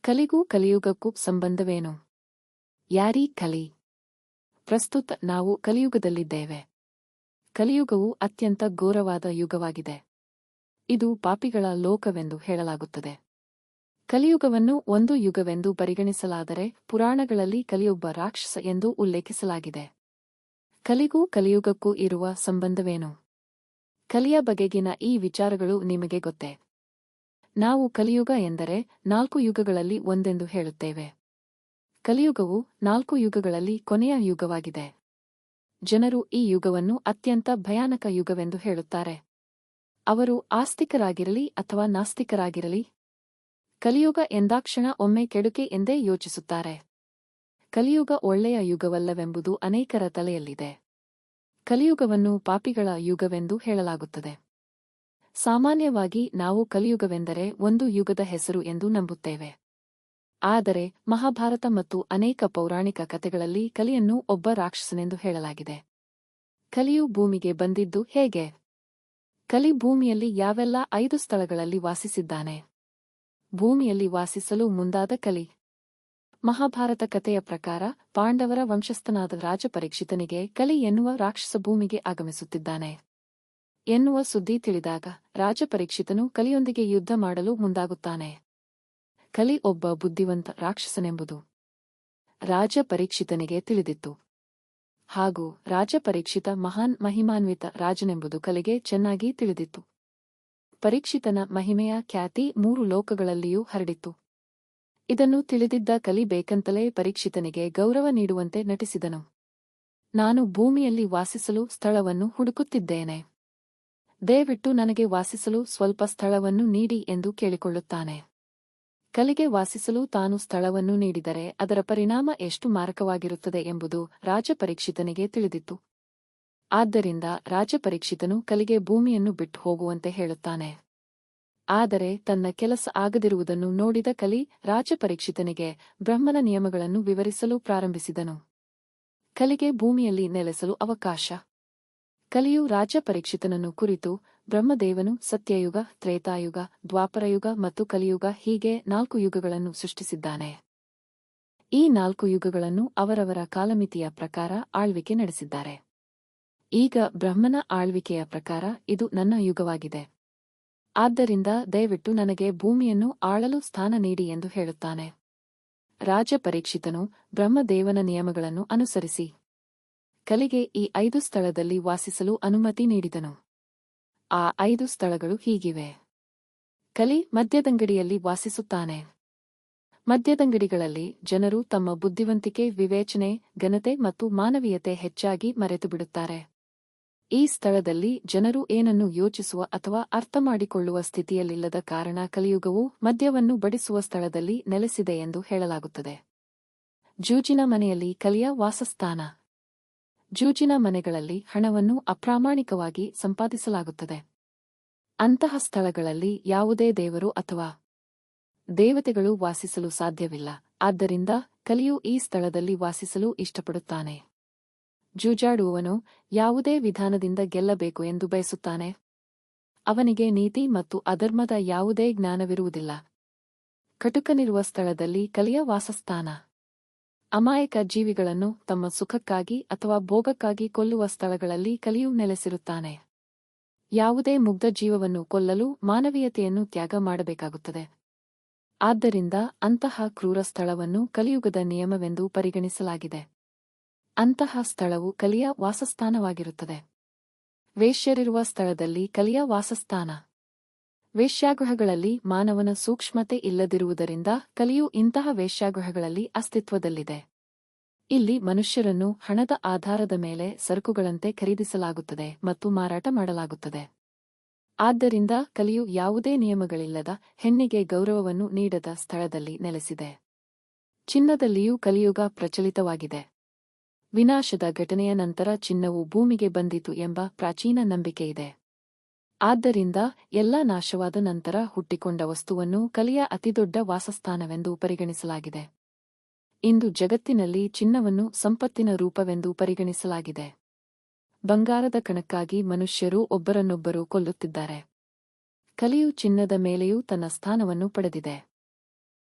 ಕಲಿಗೂ ಕಲಿಯುಗಕ್ಕೂ ಸಂಬಂಧವೇನು? ಯಾರೀ ಕಲಿ? ಪ್ರಸ್ತುತ ನಾವು ಕಲಿಯುಗದಲ್ಲಿದ್ದೇವೆ. ಕಲಿಯುಗವು ಅತ್ಯಂತ ಘೋರವಾದ ಯುಗವಾಗಿದೆ. ಇದು ಪಾಪಿಗಳ ಲೋಕವೆಂದು ಹೇಳಲಾಗುತ್ತದೆ. ಕಲಿಯುಗವನ್ನು ಒಂದು ಯುಗವೆಂದು ಪರಿಗಣಿಸಲಾದರೆ ಪುರಾಣಗಳಲ್ಲಿ ಕಲಿಯೊಬ್ಬ ರಾಕ್ಷಸ ಎಂದು ಉಲ್ಲೇಖಿಸಲಾಗಿದೆ. ಕಲಿಗೂ ಕಲಿಯುಗಕ್ಕೂ ಇರುವ ಸಂಬಂಧವೇನು? ಕಲಿಯ ಬಗೆಗಿನ ಈ ವಿಚಾರಗಳು ನಿಮಗೆ ಗೊತ್ತೇ? ನಾವು ಕಲಿಯುಗ ಎಂದರೆ 4 ಯುಗಗಳಲ್ಲಿ ಒಂದೆಂದು ಹೇಳುತ್ತೇವೆ. ಕಲಿಯುಗವು 4 ಯುಗಗಳಲ್ಲಿ ಕೊನೆಯ ಯುಗವಾಗಿದೆ. ಜನರು ಈ ಯುಗವನ್ನು ಅತ್ಯಂತ ಭಯಾನಕ ಯುಗವೆಂದು ಹೇಳುತ್ತಾರೆ. ಅವರು ಆಸ್ತಿಕರಾಗಿರಲಿ ಅಥವಾ ನಾಸ್ತಿಕರಾಗಿರಲಿ, ಕಲಿಯುಗ ಎಂದಾಕ್ಷಣ ಒಮ್ಮೆ ಕೆಡುಕೆ ಎಂದೇ ಯೋಚಿಸುತ್ತಾರೆ. ಕಲಿಯುಗ ಒಳ್ಳೆಯ ಯುಗವಲ್ಲವೆಂಬುದು ಅನೇಕರ ತಲೆಯಲ್ಲಿದೆ. ಕಲಿಯುಗವನ್ನು ಪಾಪಿಗಳ ಯುಗವೆಂದು ಹೇಳಲಾಗುತ್ತದೆ. ಸಾಮಾನ್ಯವಾಗಿ ನಾವು ಕಲಿಯುಗವೆಂದರೆ ಒಂದು ಯುಗದ ಹೆಸರು ಎಂದು ನಂಬುತ್ತೇವೆ. ಆದರೆ ಮಹಾಭಾರತ ಮತ್ತು ಅನೇಕ ಪೌರಾಣಿಕ ಕಥೆಗಳಲ್ಲಿ ಕಲಿಯನ್ನು ಒಬ್ಬ ರಾಕ್ಷಸನೆಂದು ಹೇಳಲಾಗಿದೆ. ಕಲಿಯು ಭೂಮಿಗೆ ಬಂದಿದ್ದು ಹೇಗೆ? ಕಲಿ ಭೂಮಿಯಲ್ಲಿ ಯಾವೆಲ್ಲ 5 ಸ್ಥಳಗಳಲ್ಲಿ ವಾಸಿಸಿದ್ದಾನೆ? ಭೂಮಿಯಲ್ಲಿ ವಾಸಿಸಲು ಮುಂದಾದ ಕಲಿ. ಮಹಾಭಾರತ ಕಥೆಯ ಪ್ರಕಾರ ಪಾಂಡವರ ವಂಶಸ್ಥನಾದ ರಾಜಪರೀಕ್ಷಿತನಿಗೆ ಕಲಿ ಎನ್ನುವ ರಾಕ್ಷಸ ಭೂಮಿಗೆ ಆಗಮಿಸುತ್ತಿದ್ದಾನೆ ಎನ್ನುವ ಸುದ್ದಿ ತಿಳಿದಾಗ ರಾಜಪರೀಕ್ಷಿತನು ಕಲಿಯೊಂದಿಗೆ ಯುದ್ಧ ಮಾಡಲು ಮುಂದಾಗುತ್ತಾನೆ. ಕಲಿ ಒಬ್ಬ ಬುದ್ಧಿವಂತ ರಾಕ್ಷಸನೆಂಬುದು ರಾಜಪರೀಕ್ಷಿತನಿಗೆ ತಿಳಿದಿತ್ತು. ಹಾಗೂ ರಾಜಪರೀಕ್ಷಿತ ಮಹಾನ್ ಮಹಿಮಾನ್ವಿತ ರಾಜನೆಂಬುದು ಕಲಿಗೆ ಚೆನ್ನಾಗಿ ತಿಳಿದಿತ್ತು. ಪರೀಕ್ಷಿತನ ಮಹಿಮೆಯ ಖ್ಯಾತಿ 3 ಲೋಕಗಳಲ್ಲಿಯೂ ಹರಡಿತ್ತು. ಇದನ್ನು ತಿಳಿದಿದ್ದ ಕಲಿ ಬೇಕಂತಲೇ ಪರೀಕ್ಷಿತನಿಗೆ ಗೌರವ ನೀಡುವಂತೆ ನಟಿಸಿದನು. ನಾನು ಭೂಮಿಯಲ್ಲಿ ವಾಸಿಸಲು ಸ್ಥಳವನ್ನು ಹುಡುಕುತ್ತಿದ್ದೇನೆ. ದಯವಿಟ್ಟು ನನಗೆ ವಾಸಿಸಲು ಸ್ವಲ್ಪ ಸ್ಥಳವನ್ನು ನೀಡಿ ಎಂದು ಕೇಳಿಕೊಳ್ಳುತ್ತಾನೆ. ಕಲಿಗೆ ವಾಸಿಸಲು ತಾನು ಸ್ಥಳವನ್ನು ನೀಡಿದರೆ ಅದರ ಪರಿಣಾಮ ಎಷ್ಟು ಮಾರಕವಾಗಿರುತ್ತದೆ ಎಂಬುದು ರಾಜಪರೀಕ್ಷಿತನಿಗೆ ತಿಳಿದಿತ್ತು. ಆದ್ದರಿಂದ ರಾಜಪರೀಕ್ಷಿತನು ಕಲಿಗೆ ಭೂಮಿಯನ್ನು ಬಿಟ್ಟು ಹೋಗುವಂತೆ ಹೇಳುತ್ತಾನೆ. ಆದರೆ ತನ್ನ ಕೆಲಸ ಆಗದಿರುವುದನ್ನು ನೋಡಿದ ಕಲಿ ರಾಜಪರೀಕ್ಷಿತನಿಗೆ ಬ್ರಹ್ಮನ ನಿಯಮಗಳನ್ನು ವಿವರಿಸಲು ಪ್ರಾರಂಭಿಸಿದನು. ಕಲಿಗೆ ಭೂಮಿಯಲ್ಲಿ ನೆಲೆಸಲು ಅವಕಾಶ. ಕಲಿಯು ರಾಜಪರೀಕ್ಷಿತನನ್ನು ಕುರಿತು ಬ್ರಹ್ಮದೇವನು ಸತ್ಯಯುಗ, ತ್ರೇತಾಯುಗ, ದ್ವಾಪರಯುಗ ಮತ್ತು ಕಲಿಯುಗ ಹೀಗೆ 4 ಯುಗಗಳನ್ನು ಸೃಷ್ಟಿಸಿದ್ದಾನೆ. ಈ 4 ಯುಗಗಳನ್ನು ಅವರವರ ಕಾಲಮಿತಿಯ ಪ್ರಕಾರ ಆಳ್ವಿಕೆ ನಡೆಸಿದ್ದಾರೆ. ಈಗ ಬ್ರಹ್ಮನ ಆಳ್ವಿಕೆಯ ಪ್ರಕಾರ ಇದು ನನ್ನ ಯುಗವಾಗಿದೆ. ಆದ್ದರಿಂದ ದಯವಿಟ್ಟು ನನಗೆ ಭೂಮಿಯನ್ನು ಆಳಲು ಸ್ಥಾನ ನೀಡಿ ಎಂದು ಹೇಳುತ್ತಾನೆ. ರಾಜಪರೀಕ್ಷಿತನು ಬ್ರಹ್ಮದೇವನ ನಿಯಮಗಳನ್ನು ಅನುಸರಿಸಿ ಕಲಿಗೆ ಈ 5 ಸ್ಥಳದಲ್ಲಿ ವಾಸಿಸಲು ಅನುಮತಿ ನೀಡಿದನು. ಆ 5 ಸ್ಥಳಗಳು ಹೀಗಿವೆ. ಕಲಿ ಮದ್ಯದಂಗಡಿಯಲ್ಲಿ ವಾಸಿಸುತ್ತಾನೆ. ಮದ್ಯದಂಗಡಿಗಳಲ್ಲಿ ಜನರು ತಮ್ಮ ಬುದ್ಧಿವಂತಿಕೆ, ವಿವೇಚನೆ, ಘನತೆ ಮತ್ತು ಮಾನವೀಯತೆ ಹೆಚ್ಚಾಗಿ ಮರೆತುಬಿಡುತ್ತಾರೆ. ಈ ಸ್ಥಳದಲ್ಲಿ ಜನರು ಏನನ್ನು ಯೋಚಿಸುವ ಅಥವಾ ಅರ್ಥಮಾಡಿಕೊಳ್ಳುವ ಸ್ಥಿತಿಯಲ್ಲಿಲ್ಲದ ಕಾರಣ ಕಲಿಯುಗವು ಮದ್ಯವನ್ನು ಬಡಿಸುವ ಸ್ಥಳದಲ್ಲಿ ನೆಲೆಸಿದೆ ಎಂದು ಹೇಳಲಾಗುತ್ತದೆ. ಜೂಜಿನ ಮನೆಯಲ್ಲಿ ಕಲಿಯ ವಾಸಸ್ಥಾನ. ಜೂಜಿನ ಮನೆಗಳಲ್ಲಿ ಹಣವನ್ನು ಅಪ್ರಾಮಾಣಿಕವಾಗಿ ಸಂಪಾದಿಸಲಾಗುತ್ತದೆ. ಅಂತಹ ಸ್ಥಳಗಳಲ್ಲಿ ಯಾವುದೇ ದೇವರು ಅಥವಾ ದೇವತೆಗಳು ವಾಸಿಸಲು ಸಾಧ್ಯವಿಲ್ಲ. ಆದ್ದರಿಂದ ಕಲಿಯು ಈ ಸ್ಥಳದಲ್ಲಿ ವಾಸಿಸಲು ಇಷ್ಟಪಡುತ್ತಾನೆ. ಜೂಜಾಡುವವನು ಯಾವುದೇ ವಿಧಾನದಿಂದ ಗೆಲ್ಲಬೇಕು ಎಂದು ಬಯಸುತ್ತಾನೆ. ಅವನಿಗೆ ನೀತಿ ಮತ್ತು ಅಧರ್ಮದ ಯಾವುದೇ ಜ್ಞಾನವಿರುವುದಿಲ್ಲ. ಕಟುಕನಿರುವ ಸ್ಥಳದಲ್ಲಿ ಕಲಿಯ ವಾಸಸ್ಥಾನ. ಅಮಾಯಕ ಜೀವಿಗಳನ್ನು ತಮ್ಮ ಸುಖಕ್ಕಾಗಿ ಅಥವಾ ಭೋಗಕ್ಕಾಗಿ ಕೊಲ್ಲುವ ಸ್ಥಳಗಳಲ್ಲಿ ಕಲಿಯು ನೆಲೆಸಿರುತ್ತಾನೆ. ಯಾವುದೇ ಮುಗ್ಧ ಜೀವವನ್ನು ಕೊಲ್ಲಲು ಮಾನವೀಯತೆಯನ್ನು ತ್ಯಾಗ ಮಾಡಬೇಕಾಗುತ್ತದೆ. ಆದ್ದರಿಂದ ಅಂತಹ ಕ್ರೂರ ಸ್ಥಳವನ್ನು ಕಲಿಯುಗದ ನಿಯಮವೆಂದು ಪರಿಗಣಿಸಲಾಗಿದೆ. ಅಂತಹ ಸ್ಥಳವು ಕಲಿಯ ವಾಸಸ್ಥಾನವಾಗಿರುತ್ತದೆ. ವೇಶ್ಯರಿರುವ ಸ್ಥಳದಲ್ಲಿ ಕಲಿಯ ವಾಸಸ್ಥಾನ. ವೇಶ್ಯಾಗೃಹಗಳಲ್ಲಿ ಮಾನವನ ಸೂಕ್ಷ್ಮತೆ ಇಲ್ಲದಿರುವುದರಿಂದ ಕಲಿಯು ಇಂತಹ ವೇಶ್ಯಾಗೃಹಗಳಲ್ಲಿ ಅಸ್ತಿತ್ವದಲ್ಲಿದೆ. ಇಲ್ಲಿ ಮನುಷ್ಯರನ್ನು ಹಣದ ಆಧಾರದ ಮೇಲೆ ಸರಕುಗಳಂತೆ ಖರೀದಿಸಲಾಗುತ್ತದೆ ಮತ್ತು ಮಾರಾಟ ಮಾಡಲಾಗುತ್ತದೆ. ಆದ್ದರಿಂದ ಕಲಿಯು ಯಾವುದೇ ನಿಯಮಗಳಿಲ್ಲದ ಹೆಣ್ಣಿಗೆ ಗೌರವವನ್ನು ನೀಡದ ಸ್ಥಳದಲ್ಲಿ ನೆಲೆಸಿದೆ. ಚಿನ್ನದಲ್ಲಿಯೂ ಕಲಿಯುಗ ಪ್ರಚಲಿತವಾಗಿದೆ. ವಿನಾಶದ ಘಟನೆಯ ನಂತರ ಚಿನ್ನವು ಭೂಮಿಗೆ ಬಂದಿತು ಎಂಬ ಪ್ರಾಚೀನ ನಂಬಿಕೆಯಿದೆ. ಆದ್ದರಿಂದ ಎಲ್ಲಾ ನಾಶವಾದ ನಂತರ ಹುಟ್ಟಿಕೊಂಡ ವಸ್ತುವನ್ನು ಕಲಿಯ ಅತಿದೊಡ್ಡ ವಾಸಸ್ಥಾನವೆಂದು ಪರಿಗಣಿಸಲಾಗಿದೆ. ಇಂದು ಜಗತ್ತಿನಲ್ಲಿ ಚಿನ್ನವನ್ನು ಸಂಪತ್ತಿನ ರೂಪವೆಂದು ಪರಿಗಣಿಸಲಾಗಿದೆ. ಬಂಗಾರದ ಕಣಕ್ಕಾಗಿ ಮನುಷ್ಯರು ಒಬ್ಬರನ್ನೊಬ್ಬರು ಕೊಲ್ಲುತ್ತಿದ್ದಾರೆ. ಕಲಿಯು ಚಿನ್ನದ ಮೇಲೆಯೂ ತನ್ನ ಸ್ಥಾನವನ್ನು ಪಡೆದಿದೆ.